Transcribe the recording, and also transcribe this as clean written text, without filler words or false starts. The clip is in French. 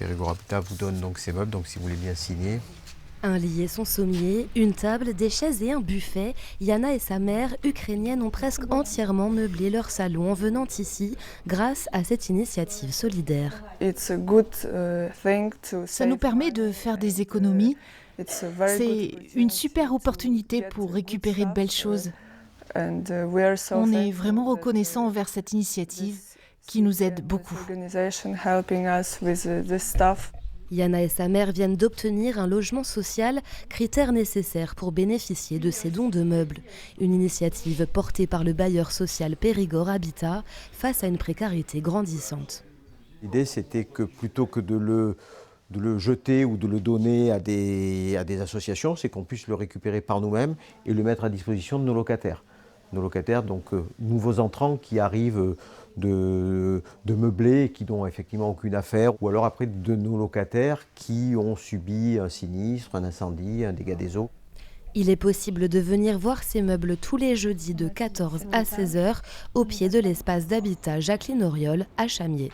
Périgord Habitat vous donne donc ces meubles, donc si vous voulez bien signer. Un lit et son sommier, une table, des chaises et un buffet. Yana et sa mère, ukrainienne, ont presque entièrement meublé leur salon en venant ici grâce à cette initiative solidaire. Ça nous permet de faire des économies. C'est une super opportunité pour récupérer de belles choses. On est vraiment reconnaissant envers cette initiative qui nous aide beaucoup. Yana et sa mère viennent d'obtenir un logement social, critère nécessaire pour bénéficier de ces dons de meubles. Une initiative portée par le bailleur social Périgord Habitat face à une précarité grandissante. L'idée, c'était que plutôt que de le jeter ou de le donner à des associations, c'est qu'on puisse le récupérer par nous-mêmes et le mettre à disposition de nos locataires. Nos locataires, donc nouveaux entrants qui arrivent de meubler et qui n'ont effectivement aucune affaire, ou alors après de nos locataires qui ont subi un sinistre, un incendie, un dégât des eaux. Il est possible de venir voir ces meubles tous les jeudis de 14 à 16 h au pied de l'espace d'habitat Jacqueline Auriol à Chamiers.